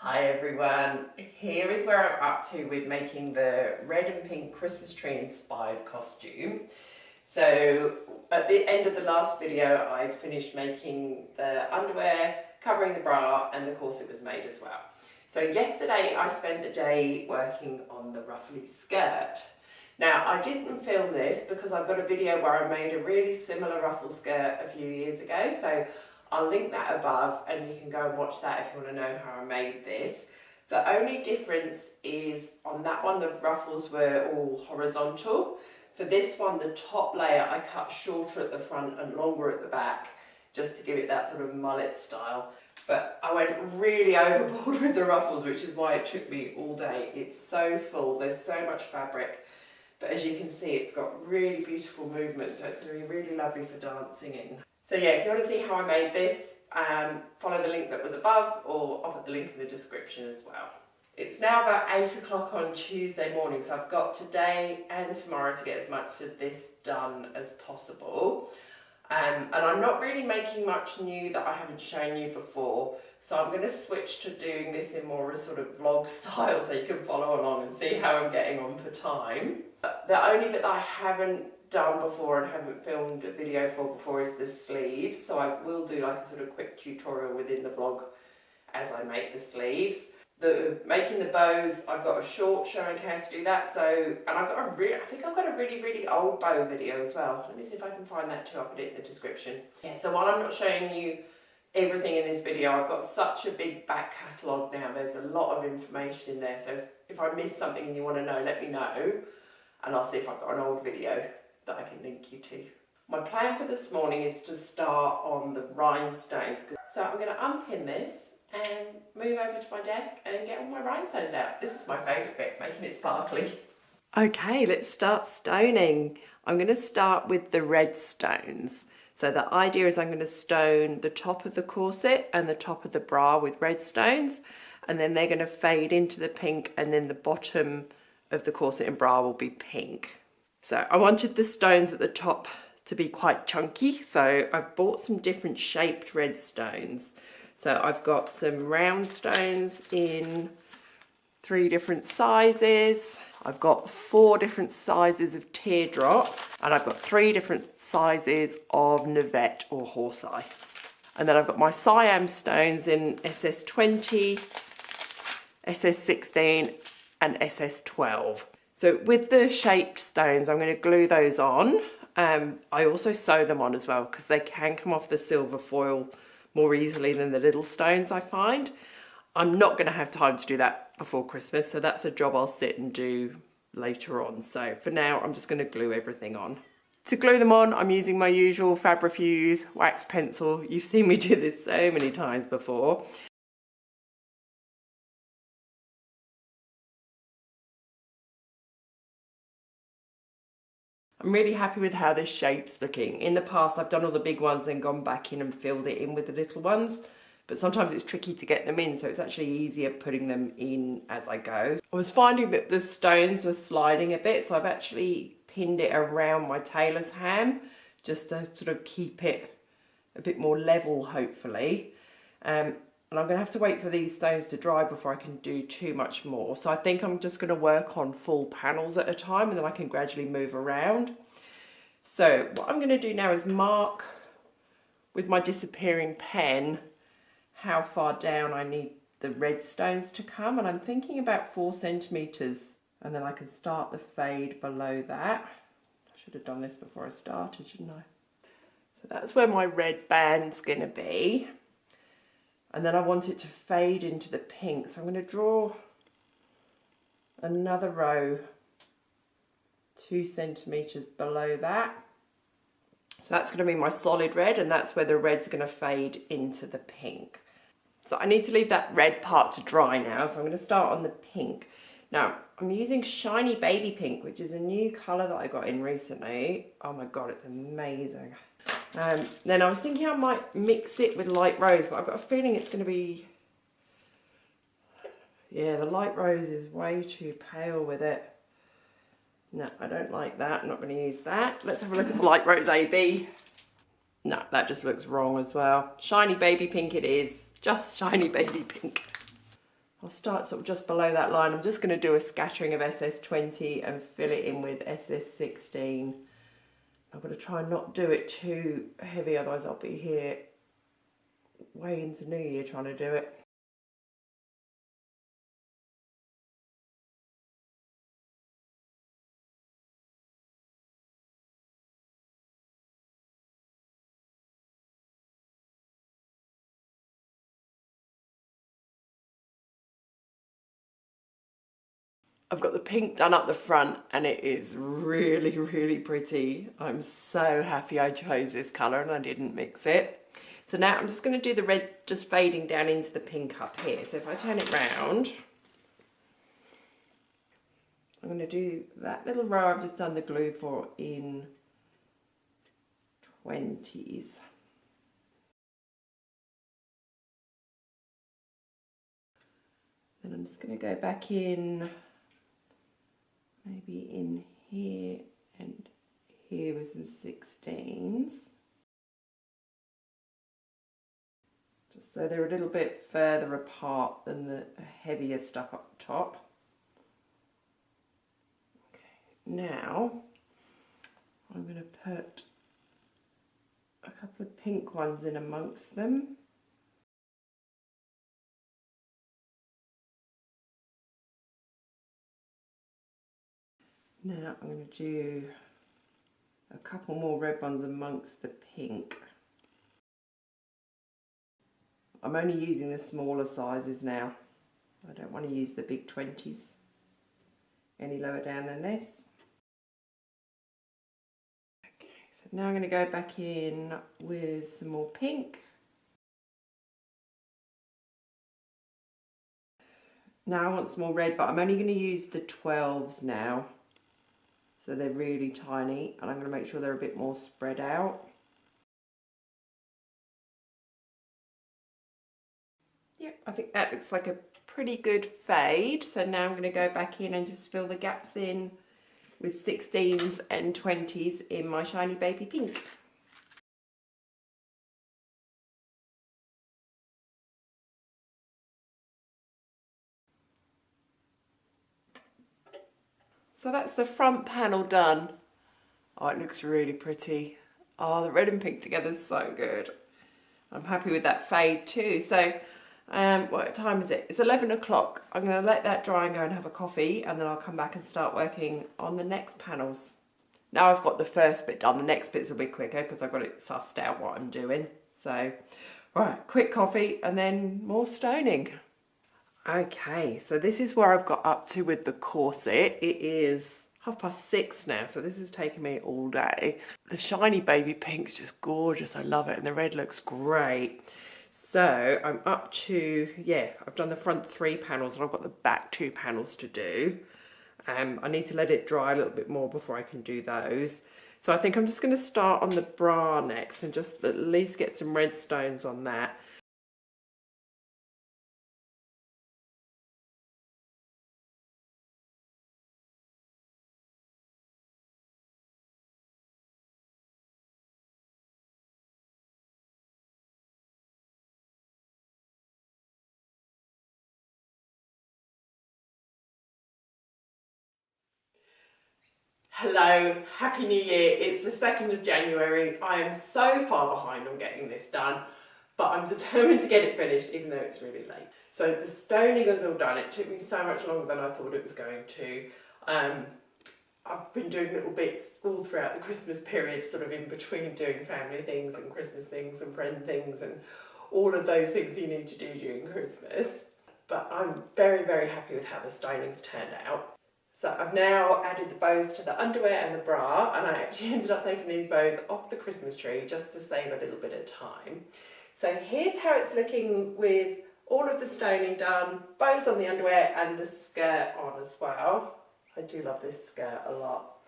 Hi everyone, here is where I'm up to with making the red and pink Christmas tree inspired costume. So at the end of the last video I finished making the underwear, covering the bra, and the corset was made as well. So yesterday I spent the day working on the ruffly skirt. Now I didn't film this because I've got a video where I made a really similar ruffle skirt a few years ago, so I'll link that above and you can go and watch that if you want to know how I made this. The only difference is on that one the ruffles were all horizontal. For this one the top layer I cut shorter at the front and longer at the back just to give it that sort of mullet style. But I went really overboard with the ruffles, which is why it took me all day. It's so full, there's so much fabric. But as you can see it's got really beautiful movement, so it's going to be really lovely for dancing in. So yeah, if you want to see how I made this, follow the link that was above, or I'll put the link in the description as well. It's now about 8 o'clock on Tuesday morning, so I've got today and tomorrow to get as much of this done as possible. And I'm not really making much new that I haven't shown you before, so I'm going to switch to doing this in more a sort of vlog style so you can follow along and see how I'm getting on for time. The only bit that I haven't done before and haven't filmed a video for before is the sleeves, so I will do like a sort of quick tutorial within the vlog as I make the sleeves. Making the bows, I've got a short showing how to do that, so, and I've got I think I've got a really old bow video as well. Let me see if I can find that too, I'll put it in the description. Yeah, so while I'm not showing you everything in this video, I've got such a big back catalogue now, there's a lot of information in there, so if I miss something and you want to know, let me know, and I'll see if I've got an old video that I can link you to. My plan for this morning is to start on the rhinestones. So I'm going to unpin this and move over to my desk and get all my rhinestones out. This is my favourite bit, making it sparkly. Okay, let's start stoning. I'm going to start with the red stones. So the idea is I'm going to stone the top of the corset and the top of the bra with red stones, and then they're going to fade into the pink, and then the bottom of the corset and bra will be pink. So I wanted the stones at the top to be quite chunky, so I've bought some different shaped red stones. So I've got some round stones in 3 different sizes. I've got 4 different sizes of teardrop, and I've got 3 different sizes of navette or horseeye. And then I've got my Siam stones in SS20, SS16 and SS12. So with the shaped stones, I'm going to glue those on. I also sew them on as well because they can come off the silver foil more easily than the little stones, I find. I'm not going to have time to do that before Christmas, so that's a job I'll sit and do later on. So for now, I'm just going to glue everything on. To glue them on, I'm using my usual Fabrifuse wax pencil. You've seen me do this so many times before. I'm really happy with how this shape's looking. In the past, I've done all the big ones and gone back in and filled it in with the little ones, but sometimes it's tricky to get them in, so it's actually easier putting them in as I go. I was finding that the stones were sliding a bit, so I've actually pinned it around my tailor's ham just to sort of keep it a bit more level, hopefully. And I'm going to have to wait for these stones to dry before I can do too much more. So I think I'm just going to work on full panels at a time, and then I can gradually move around. So what I'm going to do now is mark with my disappearing pen how far down I need the red stones to come. And I'm thinking about 4 centimetres, and then I can start the fade below that. I should have done this before I started, shouldn't I? So that's where my red band's going to be. And then I want it to fade into the pink. So I'm going to draw another row 2 centimetres below that. So that's going to be my solid red, and that's where the red's going to fade into the pink. So I need to leave that red part to dry now. So I'm going to start on the pink. Now I'm using Shiny Baby Pink, which is a new colour that I got in recently. Oh my God, it's amazing. Then I was thinking I might mix it with light rose, but I've got a feeling it's going to be, yeah, the light rose is way too pale with it. No, I don't like that. I'm not going to use that. Let's have a look at the light rose AB. No, that just looks wrong as well. Shiny Baby Pink it is. Just Shiny Baby Pink. start sort of just below that line. I'm just going to do a scattering of SS20 and fill it in with SS16. I'm going to try and not do it too heavy, otherwise I'll be here way into New Year trying to do it. I've got the pink done up the front and it is really, really pretty. I'm so happy I chose this colour and I didn't mix it. So now I'm just going to do the red just fading down into the pink up here. So if I turn it round, I'm going to do that little row I've just done the glue for in 20s. Then I'm just going to go back in, maybe in here and here with some 16s. Just so they're a little bit further apart than the heavier stuff up the top. Okay, now I'm going to put a couple of pink ones in amongst them. Now I'm going to do a couple more red ones amongst the pink. I'm only using the smaller sizes now. I don't want to use the big 20s any lower down than this. Okay, so now I'm going to go back in with some more pink. Now I want some more red, but I'm only going to use the 12s now. So they're really tiny, and I'm going to make sure they're a bit more spread out. Yep, I think that looks like a pretty good fade. So now I'm going to go back in and just fill the gaps in with 16s and 20s in my shiny baby pink. So that's the front panel done. Oh, it looks really pretty. Oh, the red and pink together is so good. I'm happy with that fade too. So, what time is it? It's 11 o'clock. I'm going to let that dry and go and have a coffee, and then I'll come back and start working on the next panels. Now I've got the first bit done, the next bits will be quicker because I've got it sussed out what I'm doing. So, right, quick coffee and then more stoning. Okay, so this is where I've got up to with the corset. It is 6:30 now, so this has taken me all day. The shiny baby pink's just gorgeous. I love it, and the red looks great. So I'm up to, yeah, I've done the front 3 panels and I've got the back 2 panels to do. I need to let it dry a little bit more before I can do those. So I think I'm just going to start on the bra next and just at least get some red stones on that. Hello, Happy New Year. It's the 2nd of January. I am so far behind on getting this done, but I'm determined to get it finished even though it's really late. So the stoning is all done. It took me so much longer than I thought it was going to. I've been doing little bits all throughout the Christmas period, sort of in between doing family things and Christmas things and friend things and all of those things you need to do during Christmas. But I'm very, very happy with how the stoning's turned out. So I've now added the bows to the underwear and the bra, and I actually ended up taking these bows off the Christmas tree just to save a little bit of time. So here's how it's looking with all of the stoning done, bows on the underwear and the skirt on as well. I do love this skirt a lot.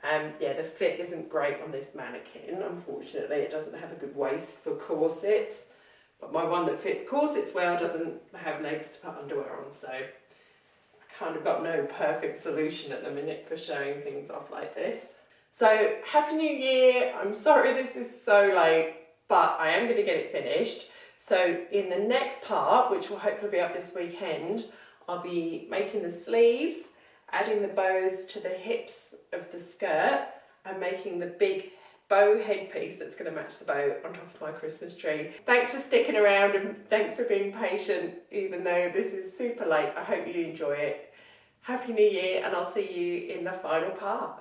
Yeah, the fit isn't great on this mannequin, unfortunately. It doesn't have a good waist for corsets, but my one that fits corsets well doesn't have legs to put underwear on, so kind of got no perfect solution at the minute for showing things off like this. So Happy New Year. I'm sorry this is so late, but I am going to get it finished. So in the next part, which will hopefully be up this weekend, I'll be making the sleeves, adding the bows to the hips of the skirt, and making the big bow headpiece that's going to match the bow on top of my Christmas tree. Thanks for sticking around and thanks for being patient even though this is super late. I hope you enjoy it. Happy New Year, and I'll see you in the final part.